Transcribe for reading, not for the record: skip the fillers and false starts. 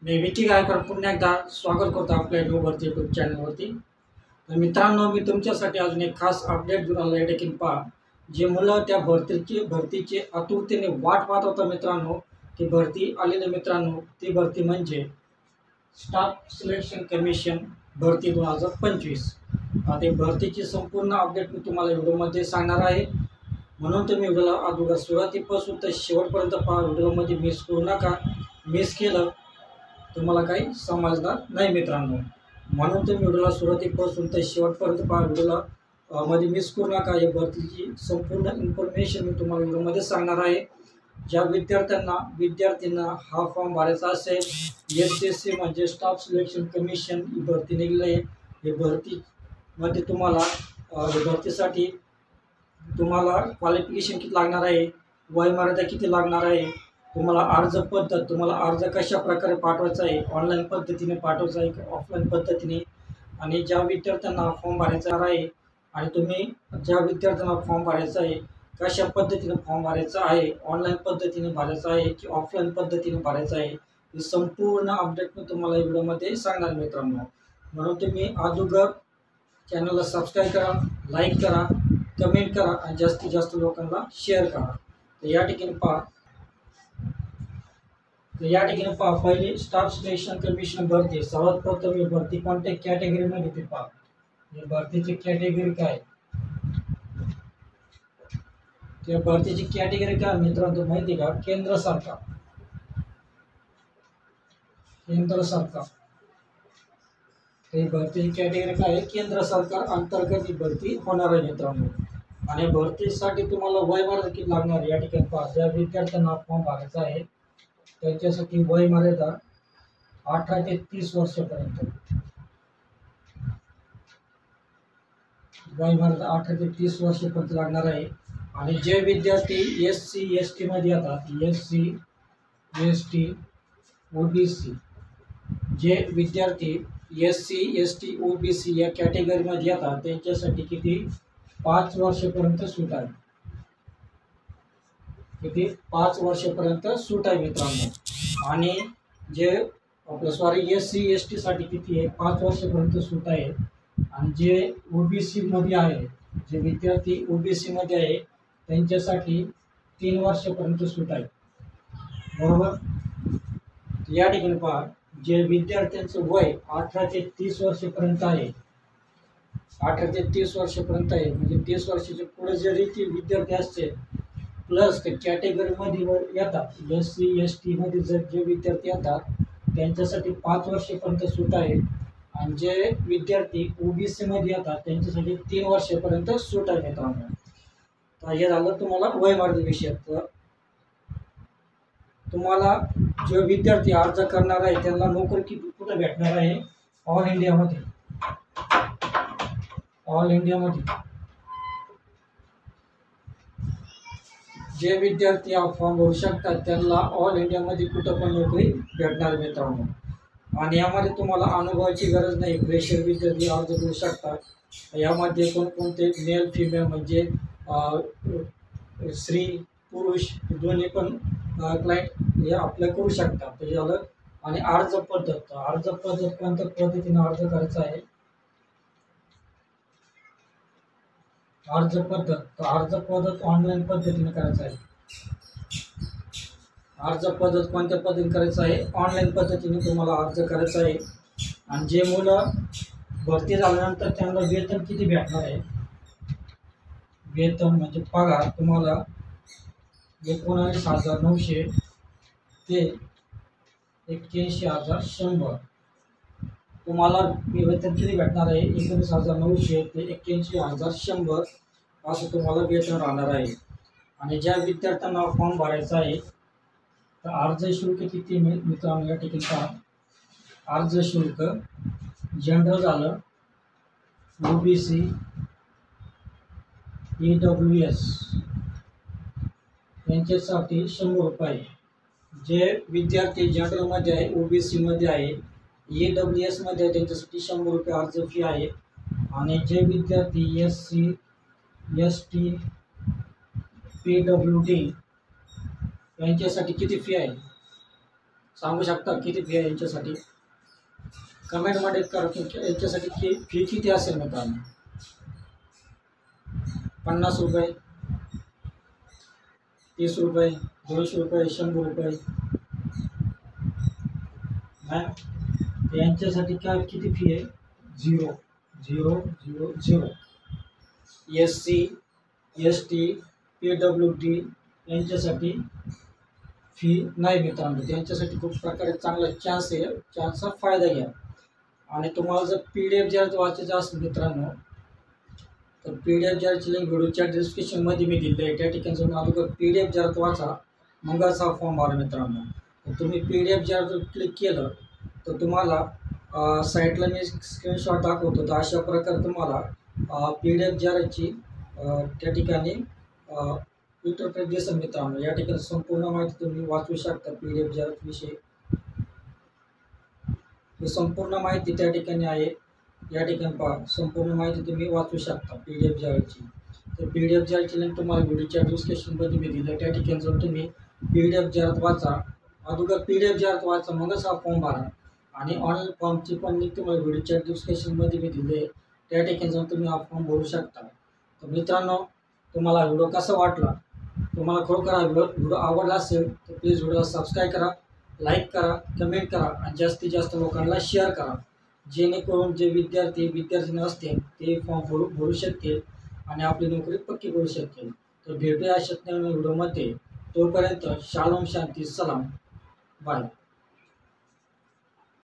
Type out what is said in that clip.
मी विकी गायकर पुन्हा एकदा स्वागत करतो आपल्या यूट्यूब चॅनलवरती। तर मित्रांनो, मी तुमच्यासाठी अजून एक खास अपडेट घेऊन आलो आहे। देखील पहा, जे मुलं त्या भरतीची आतुरतेने वाट पाहत होता मित्रांनो, ती भरती आलेली मित्रांनो। ती भरती म्हणजे स्टाफ सिलेक्शन कमिशन भरती 2025। आता भरतीची संपूर्ण अपडेट मी तुम्हाला व्हिडिओमध्ये सांगणार आहे, म्हणून तुम्ही व्हिडिओला अगोदर सुरुवातीपासून तर शेवटपर्यंत पहा। व्हिडिओमध्ये मिस करू नका, मिस केलं तुम्हाला काही समजणार नाही मित्रांनो, म्हणून तुम्ही व्हिडिओला सुरुवातीपासून तर शेवटपर्यंत पहा। व्हिडिओला मध्ये मिस करू नका। या भरतीची संपूर्ण इन्फॉर्मेशन मी तुम्हाला व्हिडिओमध्ये सांगणार आहे। ज्या विद्यार्थ्यांना हा फॉर्म भरायचा असेल, SSC म्हणजे स्टाफ सिलेक्शन कमिशन ही भरती निघाली आहे। ही भरतीमध्ये भरतीसाठी तुम्हाला क्वालिफिकेशन किती लागणार आहे, वयमर्यादा किती लागणार आहे, तुम्हाला अर्ज पद्धत, तुम्हाला अर्ज कशा प्रकारे पाठवायचा आहे, ऑनलाईन पद्धतीने पाठवायचा आहे की ऑफलाईन पद्धतीने, आणि ज्या विद्यार्थ्यांना फॉर्म भरायचा आहे आणि तुम्ही ज्या विद्यार्थ्यांना फॉर्म भरायचा आहे कशा पद्धतीने फॉर्म भरायचा आहे, ऑनलाईन पद्धतीने भरायचा आहे की ऑफलाईन पद्धतीने भरायचा आहे, ही संपूर्ण अपडेट मी तुम्हाला व्हिडिओमध्ये सांगणार मित्रांनो। म्हणून तुम्ही अगोदर चॅनलला सबस्क्राईब करा, लाईक करा, कमेंट करा आणि जास्तीत जास्त लोकांना शेअर करा। तर या ठिकाणी पहा, पहिली स्टाफ सिलेक्शन कमिशन भरती। सर्वात प्रथम ही भरती कोणत्या कॅटेगरीमध्ये ते पहा। या भरतीची कॅटेगरी काय, त्या भरतीची कॅटेगरी काय मित्रांनो माहिती का? केंद्र सरकार। ही भरतीची कॅटेगरी काय आहे? केंद्र सरकार अंतर्गत ही भरती होणार आहे मित्रांनो। आणि भरतीसाठी तुम्हाला वयमर्यादा किती लागणार या ठिकाणी पहा। ज्या विद्यार्थ्यांना फॉर्म भरायचा आहे त्यांच्यासाठी वयमर्यादा 18 ते 30 वर्षापर्यंत, वयमर्यादा 18 ते 30 वर्षापर्यंत लागणार आहे। आणि जे विद्यार्थी SC ST मध्ये येतात, SC ST OBC, जे विद्यार्थी SC ST OBC या कॅटेगरीमध्ये येतात त्यांच्यासाठी किती 5 वर्षापर्यंत सूट आहे। किती 5 वर्षापर्यंत सूट आहे मित्रांनो। आणि जे SC ST साठी किती आहे 5 वर्षापर्यंत सूट आहे। आणि जे OBC मध्ये आहे, जे विद्यार्थी OBC मध्ये आहे त्यांच्यासाठी 3 वर्षापर्यंत सूट आहे, बरोबर। या ठिकाणी पहा, जे विद्यार्थ्यांचं वय 18 ते 30 वर्षापर्यंत आहे, 18 ते 30 वर्षापर्यंत आहे, म्हणजे 30 वर्षाच्या पुढे जरी ते विद्यार्थी असते प्लस ते कॅटेगरीमध्ये येतात, SC ST मध्ये जर जे विद्यार्थी येतात त्यांच्यासाठी 5 वर्षापर्यंत सूट आहे। आणि जे विद्यार्थी OBC मध्ये येतात त्यांच्यासाठी 3 वर्षापर्यंत सूट आहे मित्रांनो। तर हे झालं तुम्हाला वयमर्यादेविषयी। तुम्हाला जो विद्यार्थी अर्ज करणार आहे त्यांना नोकरी कुठे भेटणार आहे? ऑल इंडियामध्ये। जे विद्यार्थी हा फॉर्म भरू शकतात त्यांना ऑल इंडियामध्ये कुठं पण नोकरी भेटणार मित्रांनो। आणि यामध्ये तुम्हाला अनुभवाची गरज नाही, फ्रेशर विद्यार्थी अर्ज करू शकतात। यामध्ये कोणकोणते मेल फिमेल म्हणजे स्त्री पुरुष दोन्ही पण क्लायंट हे अप्लाय करू शकतात। ते झालं। आणि अर्ज पद्धत कोणत्या पद्धतीने अर्ज करायचा आहे? अर्ज पद्धत ऑनलाईन पद्धतीने करायचं आहे। अर्ज पद्धत कोणत्या पद्धतीने करायचं आहे? ऑनलाईन पद्धतीने तुम्हाला अर्ज करायचा आहे। आणि जे मुलं भरती झाल्यानंतर त्यांना वेतन किती भेटणार आहे? वेतन म्हणजे पगार तुम्हाला 19,900 ते 81,100 तुम्हाला वेतन किती भेटणार आहे? 19,900 ते 81,100 असं तुम्हाला वेतन राहणार आहे। आणि ज्या विद्यार्थ्यांना फॉर्म भरायचा आहे तर अर्ज शुल्क किती मित्रांनो या ठिकाणी पहा। अर्ज शुल्क जनरल झालं, OBC EWS यांच्यासाठी 100 रुपये। जे विद्यार्थी जनरलमध्ये आहे, OBC मध्ये आहे, EWS मध्ये आहे त्यांच्यासाठी 100 रुपये अर्ज फी आहे। आणि जे विद्यार्थी SC ST PWD यांच्यासाठी किती फी आहे? सांगू शकता किती फी आहे यांच्यासाठी? कमेंटमध्ये करा तुमच्या यांच्यासाठी की फी किती असेल मित्रांनो. 50 रुपये, 30 रुपये, 200 रुपये, 100 रुपये नाही. यांच्यासाठी काय किती फी आहे? 0 0 0 0. SC ST PWD यांच्यासाठी फी नाही मित्रांनो. त्यांच्यासाठी खूप प्रकारे चांगला चान्स आहे. चान्सचा फायदा घ्या. आणि तुम्हाला जर PDF जर वाचायचं असेल मित्रांनो तर PDF जरची लिंक व्हिडिओच्या डिस्क्रिप्शनमध्ये मी दिली आहे. त्या ठिकाणी जाऊन अगोदर PDF जर वाचा, मगच हा फॉर्म भरा मित्रांनो. तर तुम्ही PDF जर क्लिक केलं तर तुम्हाला साईटला मी स्क्रीनशॉट दाखवतो. तर अशा प्रकारे तुम्हाला PDF जरची त्या ठिकाणी इंटरफेस दिसेल मित्रांनो. या ठिकाणी संपूर्ण माहिती तुम्ही वाचू शकता. PDF जर विषयी संपूर्ण माहिती त्या ठिकाणी आहे. या ठिकाणी पहा, संपूर्ण माहिती तुम्ही वाचू शकता PDF जरची. तर PDF जरची लिंक तुम्हाला व्हिडिओच्या डिस्क्रिप्शनमध्ये मी दिली आहे. त्या ठिकाणी जाऊन तुम्ही PDF जर वाचा, अगोदर PDF जर वाचा, मगच हा फॉर्म भरा. आणि ऑनलाईन फॉर्मची पण लिंक तुम्हाला व्हिडिओच्या डिस्क्रिप्शनमध्ये मी दिली आहे. त्या ठिकाणी जाऊन तुम्ही हा फॉर्म भरू शकता. तर मित्रांनो, तुम्हाला व्हिडिओ कसा वाटला? तुम्हाला खरोखर हा व्हिडिओ आवडला असेल तर प्लीज व्हिडिओला सबस्क्राईब करा, लाईक करा, कमेंट करा आणि जास्तीत जास्त लोकांना शेअर करा. जेणेकरून जे विद्यार्थी असतील ते फॉर्म भरू शकतील आणि आपली नोकरी पक्की करू शकतील. तर भेटूया अशाच नवीन व्हिडिओमध्ये. तोपर्यंत शालोम, शांती, सलाम, बाय.